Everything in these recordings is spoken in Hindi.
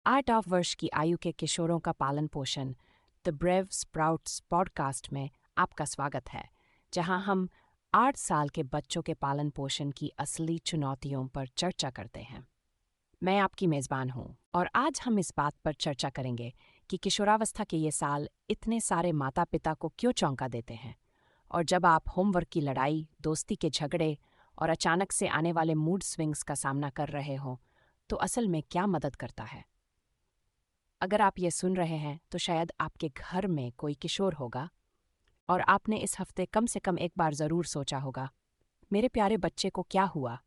8 वर्ष की आयु के किशोरों का पालन पोषण द ब्रेव स्प्राउट्स पॉडकास्ट में आपका स्वागत है, जहां हम 8 साल के बच्चों के पालन पोषण की असली चुनौतियों पर चर्चा करते हैं। मैं आपकी मेज़बान हूं और आज हम इस बात पर चर्चा करेंगे कि किशोरावस्था के ये साल इतने सारे माता पिता को क्यों चौंका देते हैं, और जब आप होमवर्क की लड़ाई, दोस्ती के झगड़े और अचानक से आने वाले मूड स्विंग्स का सामना कर रहे हों, तो असल में क्या मदद करता है। अगर आप ये सुन रहे हैं तो शायद आपके घर में कोई किशोर होगा और आपने इस हफ्ते कम से कम एक बार ज़रूर सोचा होगा, मेरे प्यारे बच्चे को क्या हुआ।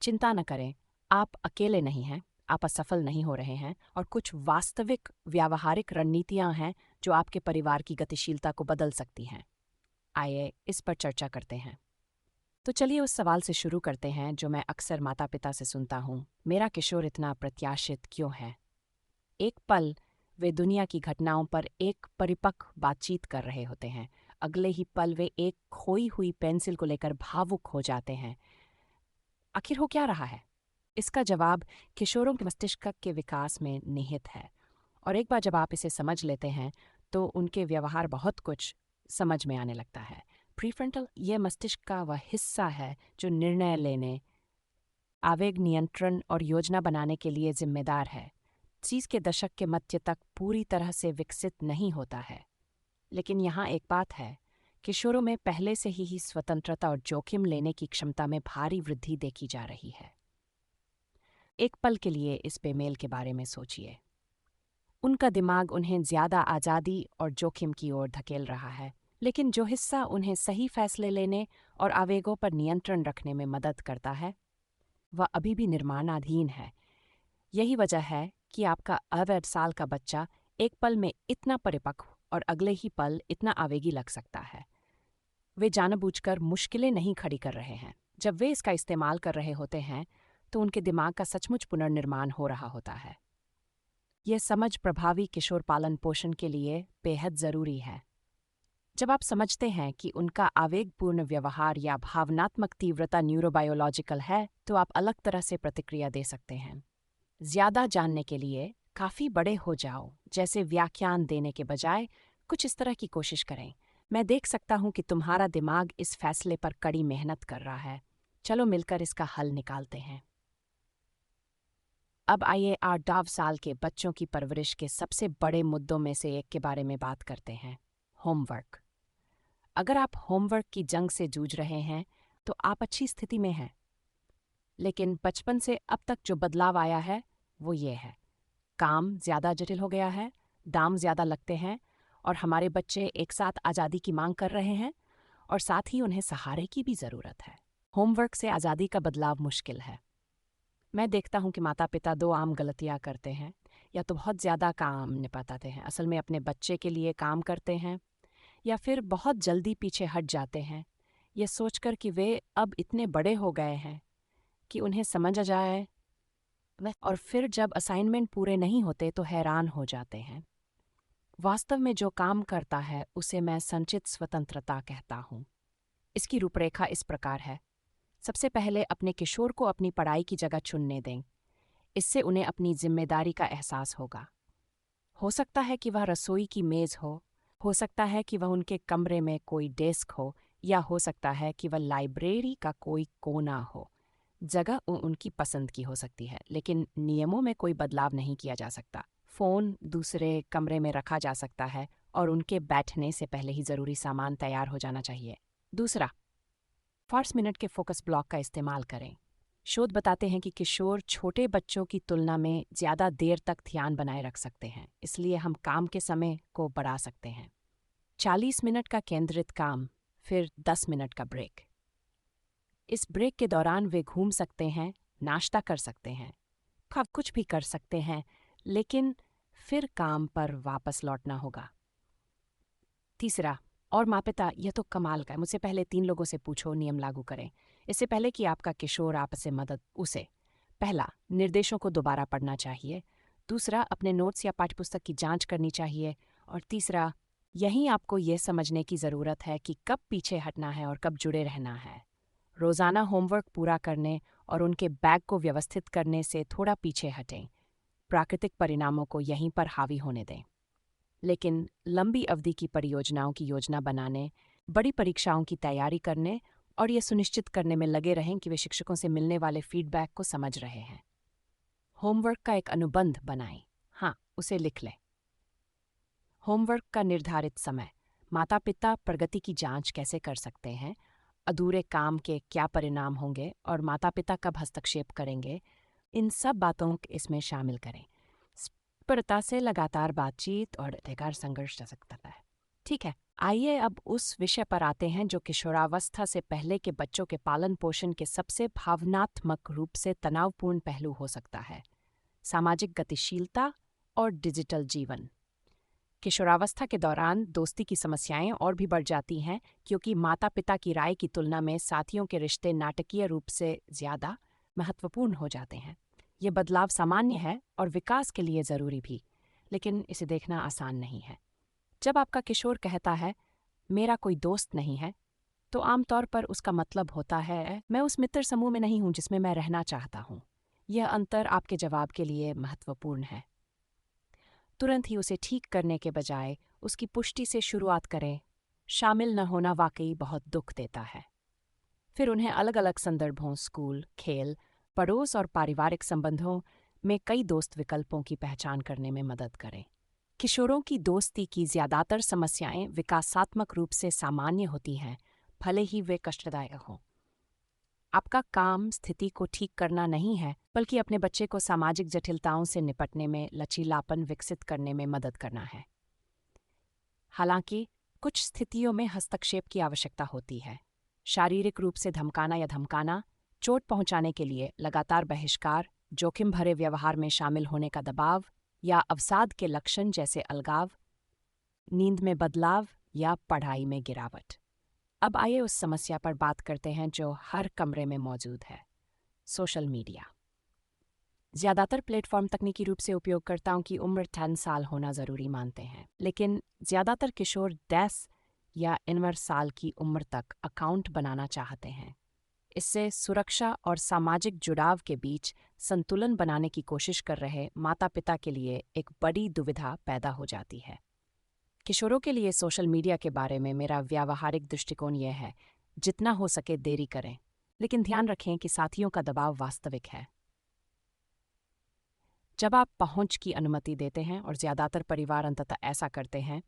चिंता न करें, आप अकेले नहीं हैं, आप असफल नहीं हो रहे हैं, और कुछ वास्तविक व्यावहारिक रणनीतियां हैं जो आपके परिवार की गतिशीलता को बदल सकती हैं। आइए इस पर चर्चा करते हैं। तो चलिए उस सवाल से शुरू करते हैं जो मैं अक्सर माता पिता से सुनता हूँ, मेरा किशोर इतना अप्रत्याशित क्यों है। एक पल वे दुनिया की घटनाओं पर एक परिपक्व बातचीत कर रहे होते हैं, अगले ही पल वे एक खोई हुई पेंसिल को लेकर भावुक हो जाते हैं। आखिर हो क्या रहा है? इसका जवाब किशोरों के मस्तिष्क के विकास में निहित है, और एक बार जब आप इसे समझ लेते हैं तो उनके व्यवहार बहुत कुछ समझ में आने लगता है। प्रीफ्रंटल ये मस्तिष्क का वह हिस्सा है जो निर्णय लेने, आवेग नियंत्रण और योजना बनाने के लिए जिम्मेदार है। 30 के दशक के मध्य तक पूरी तरह से विकसित नहीं होता है, लेकिन यहाँ एक बात है, किशोरों में पहले से ही स्वतंत्रता और जोखिम लेने की क्षमता में भारी वृद्धि देखी जा रही है। एक पल के लिए इस बेमेल के बारे में सोचिए। उनका दिमाग उन्हें ज्यादा आज़ादी और जोखिम की ओर धकेल रहा है, लेकिन जो हिस्सा उन्हें सही फैसले लेने और आवेगों पर नियंत्रण रखने में मदद करता है, वह अभी भी निर्माणाधीन है। यही वजह है कि आपका 8 साल का बच्चा एक पल में इतना परिपक्व और अगले ही पल इतना आवेगी लग सकता है। वे जानबूझकर मुश्किलें नहीं खड़ी कर रहे हैं। जब वे इसका इस्तेमाल कर रहे होते हैं तो उनके दिमाग का सचमुच पुनर्निर्माण हो रहा होता है। यह समझ प्रभावी किशोर पालन पोषण के लिए बेहद ज़रूरी है। जब आप समझते हैं कि उनका आवेगपूर्ण व्यवहार या भावनात्मक तीव्रता न्यूरोबायोलॉजिकल है, तो आप अलग तरह से प्रतिक्रिया दे सकते हैं। ज्यादा जानने के लिए काफ़ी बड़े हो जाओ जैसे व्याख्यान देने के बजाय कुछ इस तरह की कोशिश करें, मैं देख सकता हूं कि तुम्हारा दिमाग इस फैसले पर कड़ी मेहनत कर रहा है, चलो मिलकर इसका हल निकालते हैं। अब आइए 8 साल के बच्चों की परवरिश के सबसे बड़े मुद्दों में से एक के बारे में बात करते हैं, होमवर्क। अगर आप होमवर्क की जंग से जूझ रहे हैं तो आप अच्छी स्थिति में हैं, लेकिन बचपन से अब तक जो बदलाव आया है वो ये है, काम ज़्यादा जटिल हो गया है, दाम ज़्यादा लगते हैं, और हमारे बच्चे एक साथ आज़ादी की मांग कर रहे हैं, और साथ ही उन्हें सहारे की भी ज़रूरत है। होमवर्क से आज़ादी का बदलाव मुश्किल है। मैं देखता हूँ कि माता पिता 2 आम गलतियाँ करते हैं। या तो बहुत ज़्यादा काम निपटाते हैं, असल में अपने बच्चे के लिए काम करते हैं, या फिर बहुत जल्दी पीछे हट जाते हैं, ये सोचकर कि वे अब इतने बड़े हो गए हैं कि उन्हें समझ आ जाए, और फिर जब असाइनमेंट पूरे नहीं होते तो हैरान हो जाते हैं। वास्तव में जो काम करता है उसे मैं संचित स्वतंत्रता कहता हूँ। इसकी रूपरेखा इस प्रकार है। सबसे पहले अपने किशोर को अपनी पढ़ाई की जगह चुनने दें। इससे उन्हें अपनी जिम्मेदारी का एहसास होगा। हो सकता है कि वह रसोई की मेज़ हो सकता है कि वह उनके कमरे में कोई डेस्क हो, या हो सकता है कि वह लाइब्रेरी का कोई कोना हो। जगह उनकी पसंद की हो सकती है, लेकिन नियमों में कोई बदलाव नहीं किया जा सकता। फ़ोन दूसरे कमरे में रखा जा सकता है, और उनके बैठने से पहले ही ज़रूरी सामान तैयार हो जाना चाहिए। दूसरा, 5 मिनट के फोकस ब्लॉक का इस्तेमाल करें। शोध बताते हैं कि किशोर छोटे बच्चों की तुलना में ज़्यादा देर तक ध्यान बनाए रख सकते हैं, इसलिए हम काम के समय को बढ़ा सकते हैं। 40 मिनट का केंद्रित काम, फिर 10 मिनट का ब्रेक। इस ब्रेक के दौरान वे घूम सकते हैं, नाश्ता कर सकते हैं, कुछ भी कर सकते हैं, लेकिन फिर काम पर वापस लौटना होगा। तीसरा, और माँ पिता, यह तो कमाल का है, मुझसे पहले 3 लोगों से पूछो, नियम लागू करें इससे पहले कि आपका किशोर आपसे मदद उसे। पहला, निर्देशों को दोबारा पढ़ना चाहिए। दूसरा, अपने नोट्स या पाठ्यपुस्तक की जांच करनी चाहिए। और तीसरा, यहीं आपको यह समझने की ज़रूरत है कि कब पीछे हटना है और कब जुड़े रहना है। रोज़ाना होमवर्क पूरा करने और उनके बैग को व्यवस्थित करने से थोड़ा पीछे हटें। प्राकृतिक परिणामों को यहीं पर हावी होने दें। लेकिन लंबी अवधि की परियोजनाओं की योजना बनाने, बड़ी परीक्षाओं की तैयारी करने और ये सुनिश्चित करने में लगे रहें कि वे शिक्षकों से मिलने वाले फीडबैक को समझ रहे हैं। होमवर्क का एक अनुबंध बनाएं। हाँ, उसे लिख लें। होमवर्क का निर्धारित समय। माता पिता प्रगति की जांच कैसे कर सकते हैं, अधूरे काम के क्या परिणाम होंगे और माता पिता कब हस्तक्षेप करेंगे, इन सब बातों को इसमें शामिल करें। स्पष्टता से लगातार बातचीत और अधिकार संघर्ष जा सकता है। ठीक है, आइए अब उस विषय पर आते हैं जो किशोरावस्था से पहले के बच्चों के पालन पोषण के सबसे भावनात्मक रूप से तनावपूर्ण पहलू हो सकता है: सामाजिक गतिशीलता और डिजिटल जीवन। किशोरावस्था के दौरान दोस्ती की समस्याएं और भी बढ़ जाती हैं क्योंकि माता पिता की राय की तुलना में साथियों के रिश्ते नाटकीय रूप से ज़्यादा महत्वपूर्ण हो जाते हैं। ये बदलाव सामान्य है और विकास के लिए ज़रूरी भी, लेकिन इसे देखना आसान नहीं है। जब आपका किशोर कहता है, मेरा कोई दोस्त नहीं है, तो आमतौर पर उसका मतलब होता है, मैं उस मित्र समूह में नहीं हूं जिसमें मैं रहना चाहता हूं। यह अंतर आपके जवाब के लिए महत्वपूर्ण है। तुरंत ही उसे ठीक करने के बजाय उसकी पुष्टि से शुरुआत करें। शामिल न होना वाकई बहुत दुख देता है। फिर उन्हें अलग अलग संदर्भों, स्कूल, खेल, पड़ोस और पारिवारिक संबंधों में कई दोस्त विकल्पों की पहचान करने में मदद करें। किशोरों की दोस्ती की ज़्यादातर समस्याएं विकासात्मक रूप से सामान्य होती हैं, भले ही वे कष्टदायक हों। आपका काम स्थिति को ठीक करना नहीं है, बल्कि अपने बच्चे को सामाजिक जटिलताओं से निपटने में लचीलापन विकसित करने में मदद करना है। हालांकि कुछ स्थितियों में हस्तक्षेप की आवश्यकता होती है। शारीरिक रूप से धमकाना या धमकाना, चोट पहुंचाने के लिए लगातार बहिष्कार, जोखिम भरे व्यवहार में शामिल होने का दबाव या अवसाद के लक्षण जैसे अलगाव, नींद में बदलाव या पढ़ाई में गिरावट। अब आइए उस समस्या पर बात करते हैं जो हर कमरे में मौजूद है: सोशल मीडिया। ज़्यादातर प्लेटफॉर्म तकनीकी रूप से उपयोगकर्ताओं की उम्र 10 साल होना ज़रूरी मानते हैं, लेकिन ज़्यादातर किशोर 10 या 11 साल की उम्र तक अकाउंट बनाना चाहते हैं। इससे सुरक्षा और सामाजिक जुड़ाव के बीच संतुलन बनाने की कोशिश कर रहे माता पिता के लिए एक बड़ी दुविधा पैदा हो जाती है। किशोरों के लिए सोशल मीडिया के बारे में मेरा व्यावहारिक दृष्टिकोण यह है: जितना हो सके देरी करें, लेकिन ध्यान रखें कि साथियों का दबाव वास्तविक है। जब आप पहुंच की अनुमति देते हैं, और ज़्यादातर परिवार अंततः ऐसा करते हैं,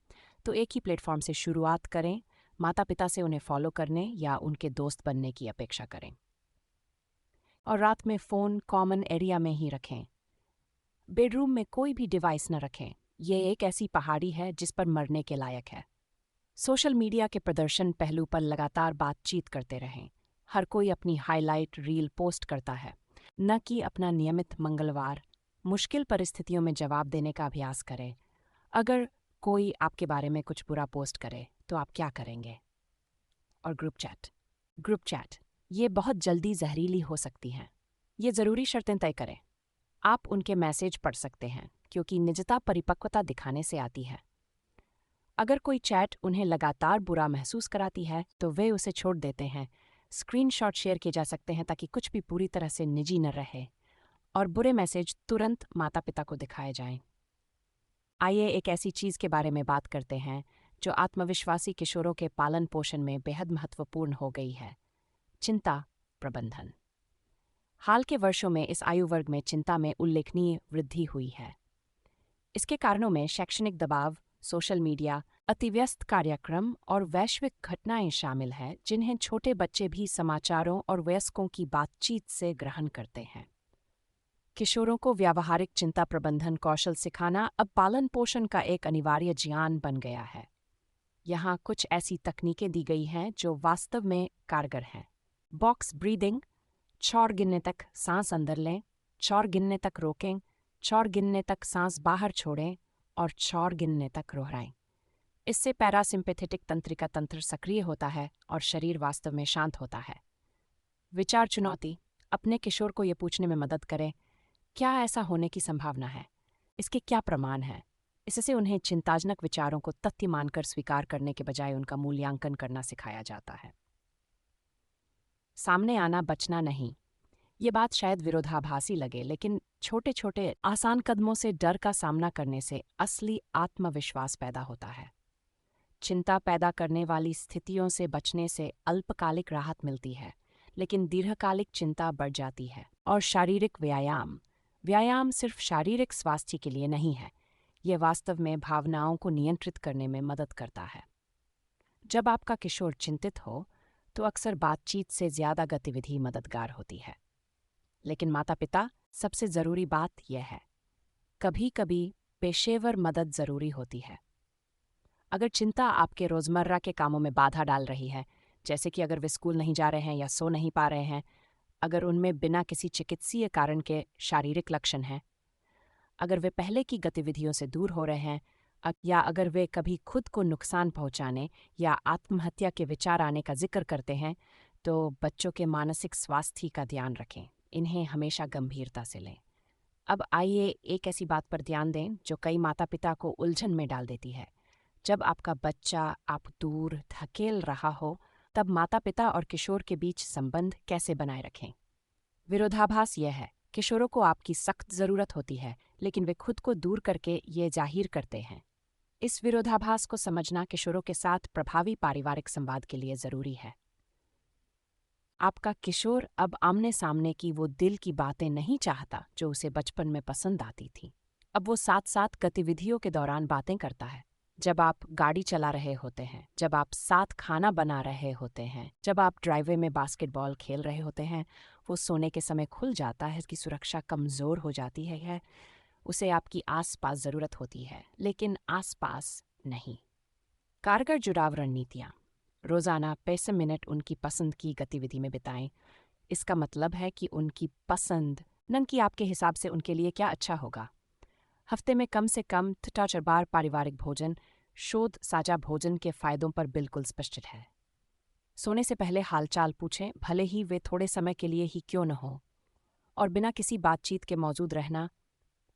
तो एक ही प्लेटफॉर्म से शुरुआत करें। माता पिता से उन्हें फॉलो करने या उनके दोस्त बनने की अपेक्षा करें, और रात में फ़ोन कॉमन एरिया में ही रखें। बेडरूम में कोई भी डिवाइस न रखें। ये एक ऐसी पहाड़ी है जिस पर मरने के लायक है। सोशल मीडिया के प्रदर्शन पहलू पर लगातार बातचीत करते रहें। हर कोई अपनी हाईलाइट रील पोस्ट करता है, न कि अपना नियमित मंगलवार। मुश्किल परिस्थितियों में जवाब देने का अभ्यास करें। अगर कोई आपके बारे में कुछ बुरा पोस्ट करे तो आप क्या करेंगे? और ग्रुप चैट ये बहुत जल्दी जहरीली हो सकती हैं। ये ज़रूरी शर्तें तय करें। आप उनके मैसेज पढ़ सकते हैं, क्योंकि निजता परिपक्वता दिखाने से आती है। अगर कोई चैट उन्हें लगातार बुरा महसूस कराती है तो वे उसे छोड़ देते हैं। स्क्रीनशॉट शेयर किए जा सकते हैं ताकि कुछ भी पूरी तरह से निजी न रहे, और बुरे मैसेज तुरंत माता पिता को दिखाए जाएं। आइए एक ऐसी चीज़ के बारे में बात करते हैं जो आत्मविश्वासी किशोरों के पालन पोषण में बेहद महत्वपूर्ण हो गई है: चिंता प्रबंधन। हाल के वर्षों में इस आयु वर्ग में चिंता में उल्लेखनीय वृद्धि हुई है। इसके कारणों में शैक्षणिक दबाव, सोशल मीडिया, अतिव्यस्त कार्यक्रम और वैश्विक घटनाएं शामिल हैं, जिन्हें छोटे बच्चे भी समाचारों और वयस्कों की बातचीत से ग्रहण करते हैं। किशोरों को व्यावहारिक चिंता प्रबंधन कौशल सिखाना अब पालन पोषण का एक अनिवार्य ज्ञान बन गया है। यहाँ कुछ ऐसी तकनीकें दी गई हैं जो वास्तव में कारगर हैं: बॉक्स ब्रीदिंग, 4 गिनने तक सांस अंदर लें, 4 गिनने तक रोकें, 4 गिनने तक सांस बाहर छोड़ें और 4 गिनने तक दोहराएं। इससे पैरासिम्पैथेटिक तंत्रिका तंत्र सक्रिय होता है और शरीर वास्तव में शांत होता है। विचार चुनौती: अपने किशोर को ये पूछने में मदद करें, क्या ऐसा होने की संभावना है? इसके क्या प्रमाण हैं? इससे उन्हें चिंताजनक विचारों को तथ्य मानकर स्वीकार करने के बजाय उनका मूल्यांकन करना सिखाया जाता है। सामने आना बचना नहीं। ये बात शायद विरोधाभासी लगे, लेकिन छोटे छोटे आसान कदमों से डर का सामना करने से असली आत्मविश्वास पैदा होता है। चिंता पैदा करने वाली स्थितियों से बचने से अल्पकालिक राहत मिलती है, लेकिन दीर्घकालिक चिंता बढ़ जाती है। और शारीरिक व्यायाम व्यायाम सिर्फ शारीरिक स्वास्थ्य के लिए नहीं है, यह वास्तव में भावनाओं को नियंत्रित करने में मदद करता है। जब आपका किशोर चिंतित हो तो अक्सर बातचीत से ज्यादा गतिविधि मददगार होती है। लेकिन माता पिता, सबसे जरूरी बात यह है, कभी कभी पेशेवर मदद जरूरी होती है। अगर चिंता आपके रोजमर्रा के कामों में बाधा डाल रही है, जैसे कि अगर वे स्कूल नहीं जा रहे हैं या सो नहीं पा रहे हैं, अगर उनमें बिना किसी चिकित्सीय कारण के शारीरिक लक्षण हैं, अगर वे पहले की गतिविधियों से दूर हो रहे हैं, या अगर वे कभी खुद को नुकसान पहुंचाने या आत्महत्या के विचार आने का जिक्र करते हैं, तो बच्चों के मानसिक स्वास्थ्य का ध्यान रखें। इन्हें हमेशा गंभीरता से लें। अब आइए एक ऐसी बात पर ध्यान दें जो कई माता पिता को उलझन में डाल देती है। जब आपका बच्चा आप दूर धकेल रहा हो, तब माता पिता और किशोर के बीच संबंध कैसे बनाए रखें? विरोधाभास यह है, किशोरों को आपकी सख्त जरूरत होती है, लेकिन वे खुद को दूर करके ये जाहिर करते हैं। इस विरोधाभास को समझना किशोरों के साथ प्रभावी पारिवारिक संवाद के लिए जरूरी है। आपका किशोर अब आमने सामने की वो दिल की बातें नहीं चाहता जो उसे बचपन में पसंद आती थी। अब वो साथ साथ गतिविधियों के दौरान बातें करता है। जब आप गाड़ी चला रहे होते हैं, जब आप साथ खाना बना रहे होते हैं, जब आप ड्राइववे में बास्केटबॉल खेल रहे होते हैं, वो सोने के समय खुल जाता है, उसकी सुरक्षा कमज़ोर हो जाती है। उसे आपकी आसपास ज़रूरत होती है, लेकिन आसपास नहीं। कारगर जुड़ाव रणनीतियाँ। रोज़ाना 65 मिनट उनकी पसंद की गतिविधि में बिताएं। इसका मतलब है कि उनकी पसंद, न कि आपके हिसाब से उनके लिए क्या अच्छा होगा। हफ्ते में कम से कम 4 बार पारिवारिक भोजन। शोध साझा भोजन के फायदों पर बिल्कुल स्पष्ट है। सोने से पहले हालचाल पूछें, भले ही वे थोड़े समय के लिए ही क्यों न हो। और बिना किसी बातचीत के मौजूद रहना,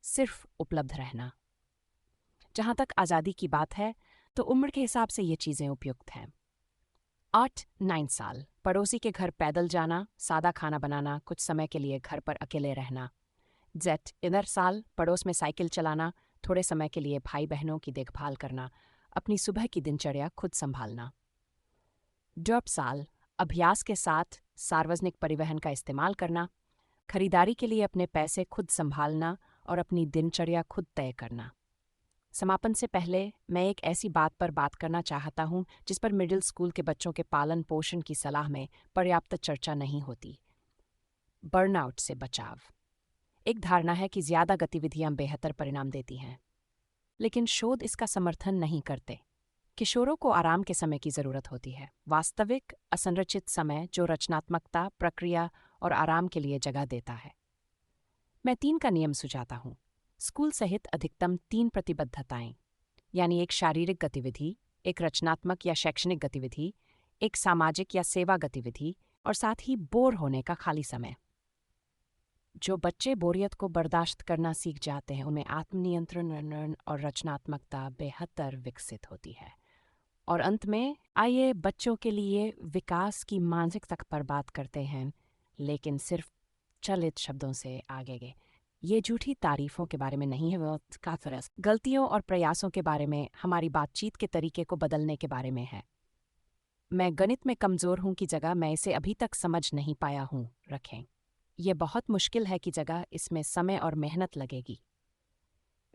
सिर्फ उपलब्ध रहना। जहाँ तक आज़ादी की बात है, तो उम्र के हिसाब से ये चीज़ें उपयुक्त हैं। 8-9 साल, पड़ोसी के घर पैदल जाना, सादा खाना बनाना, कुछ समय के लिए घर पर अकेले रहना। जेट 11 साल, पड़ोस में साइकिल चलाना, थोड़े समय के लिए भाई बहनों की देखभाल करना, अपनी सुबह की दिनचर्या खुद संभालना। 12 साल, अभ्यास के साथ सार्वजनिक परिवहन का इस्तेमाल करना, खरीदारी के लिए अपने पैसे खुद संभालना और अपनी दिनचर्या खुद तय करना। समापन से पहले मैं एक ऐसी बात पर बात करना चाहता हूँ जिस पर मिडिल स्कूल के बच्चों के पालन पोषण की सलाह में पर्याप्त चर्चा नहीं होती। बर्नआउट से बचाव। एक धारणा है कि ज्यादा गतिविधियां बेहतर परिणाम देती हैं, लेकिन शोध इसका समर्थन नहीं करते। किशोरों को आराम के समय की जरूरत होती है, वास्तविक असंरचित समय जो रचनात्मकता, प्रक्रिया और आराम के लिए जगह देता है। मैं 3 का नियम सुझाता हूँ। स्कूल सहित अधिकतम 3 प्रतिबद्धताएं, यानी एक शारीरिक गतिविधि, एक रचनात्मक या शैक्षणिक गतिविधि, एक सामाजिक या सेवा गतिविधि, और साथ ही बोर होने का खाली समय। जो बच्चे बोरियत को बर्दाश्त करना सीख जाते हैं, उनमें आत्मनियंत्रण और रचनात्मकता बेहतर विकसित होती है। और अंत में आइए बच्चों के लिए विकास की मानसिकता पर बात करते हैं, लेकिन सिर्फ चलित शब्दों से आगे गए। ये झूठी तारीफों के बारे में नहीं है, वो काफी गलतियों और प्रयासों के बारे में, हमारी बातचीत के तरीके को बदलने के बारे में है। मैं गणित में कमज़ोर हूँ की जगह मैं इसे अभी तक समझ नहीं पाया हूँ रखें। ये बहुत मुश्किल है की जगह इसमें समय और मेहनत लगेगी।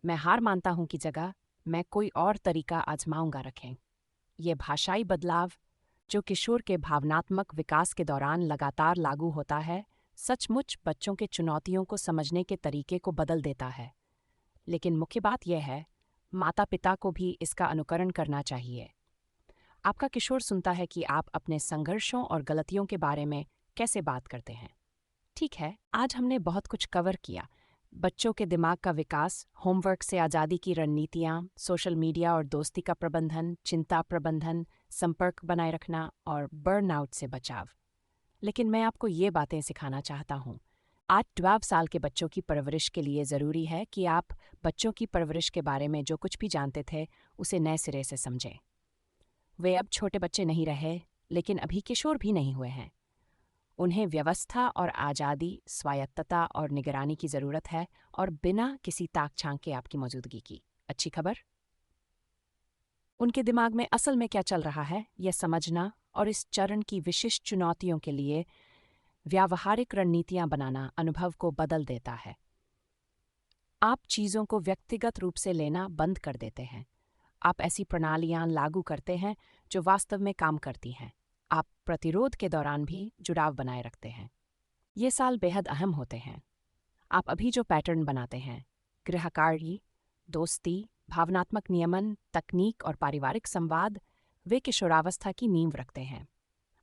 मैं हार मानता हूँ की जगह मैं कोई और तरीका आजमाऊंगा रखें। ये भाषाई बदलाव जो किशोर के भावनात्मक विकास के दौरान लगातार लागू होता है, सचमुच बच्चों के चुनौतियों को समझने के तरीके को बदल देता है। लेकिन मुख्य बात यह है, माता पिता को भी इसका अनुकरण करना चाहिए। आपका किशोर सुनता है कि आप अपने संघर्षों और गलतियों के बारे में कैसे बात करते हैं। ठीक है, आज हमने बहुत कुछ कवर किया। बच्चों के दिमाग का विकास, होमवर्क से आज़ादी की रणनीतियाँ, सोशल मीडिया और दोस्ती का प्रबंधन, चिंता प्रबंधन, संपर्क बनाए रखना और बर्नआउट से बचाव। लेकिन मैं आपको ये बातें सिखाना चाहता हूँ। आज 12 साल के बच्चों की परवरिश के लिए ज़रूरी है कि आप बच्चों की परवरिश के बारे में जो कुछ भी जानते थे उसे नए सिरे से समझें। वे अब छोटे बच्चे नहीं रहे, लेकिन अभी किशोर भी नहीं हुए हैं। उन्हें व्यवस्था और आज़ादी, स्वायत्तता और निगरानी की ज़रूरत है, और बिना किसी ताक-झांक के आपकी मौजूदगी की। अच्छी खबर? उनके दिमाग में असल में क्या चल रहा है, यह समझना और इस चरण की विशिष्ट चुनौतियों के लिए व्यावहारिक रणनीतियां बनाना अनुभव को बदल देता है। आप चीज़ों को व्यक्तिगत रूप से लेना बंद कर देते हैं। आप ऐसी प्रणालियां लागू करते हैं जो वास्तव में काम करती हैं। आप प्रतिरोध के दौरान भी जुड़ाव बनाए रखते हैं। ये साल बेहद अहम होते हैं। आप अभी जो पैटर्न बनाते हैं, गृहकार्य, दोस्ती, भावनात्मक नियमन, तकनीक और पारिवारिक संवाद, वे किशोरावस्था की नींव रखते हैं।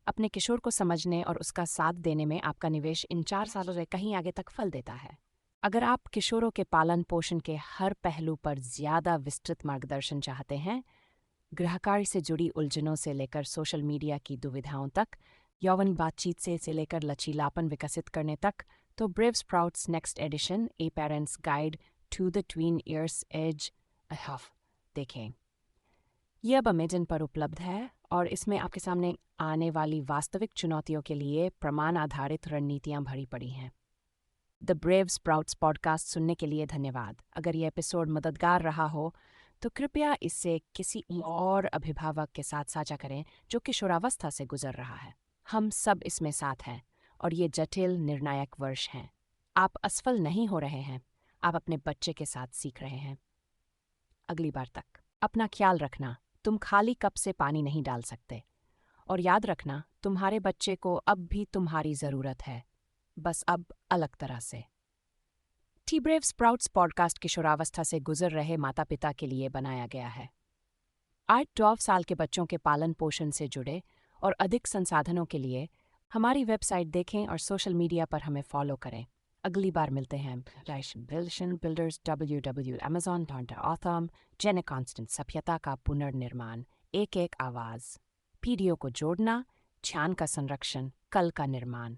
अपने किशोर को समझने और उसका साथ देने में आपका निवेश इन 4 सालों से कहीं आगे तक फल देता है। अगर आप किशोरों के पालन पोषण के हर पहलू पर ज्यादा विस्तृत मार्गदर्शन चाहते हैं, गृहकार्य से जुड़ी उलझनों से लेकर सोशल मीडिया की दुविधाओं तक, यौवन बातचीत से लेकर लचीलापन विकसित करने तक, तो Brave Sprouts next edition, a parents guide to the tween years age देखें। यह अब अमेजन पर उपलब्ध है और इसमें आपके सामने आने वाली वास्तविक चुनौतियों के लिए प्रमाण आधारित रणनीतियां भरी पड़ी हैं। द ब्रेव स्प्राउट्स पॉडकास्ट सुनने के लिए धन्यवाद। अगर यह एपिसोड मददगार रहा हो तो कृपया इसे किसी और अभिभावक के साथ साझा करें जो किशोरावस्था से गुजर रहा है। हम सब इसमें साथ हैं और ये जटिल निर्णायक वर्ष हैं। आप असफल नहीं हो रहे हैं, आप अपने बच्चे के साथ सीख रहे हैं। अगली बार तक अपना ख्याल रखना। तुम खाली कप से पानी नहीं डाल सकते। और याद रखना, तुम्हारे बच्चे को अब भी तुम्हारी ज़रूरत है, बस अब अलग तरह से। टी ब्रेव स्प्राउट्स पॉडकास्ट किशोरावस्था से गुजर रहे माता पिता के लिए बनाया गया है। 8-12 साल के बच्चों के पालन पोषण से जुड़े और अधिक संसाधनों के लिए हमारी वेबसाइट देखें और सोशल मीडिया पर हमें फॉलो करें। अगली बार मिलते हैं। बिल्डर्स www.amazon.authom जेने कॉन्स्टेंट सभ्यता का पुनर्निर्माण, एक एक आवाज़। पीढ़ियों को जोड़ना, ध्यान का संरक्षण, कल का निर्माण।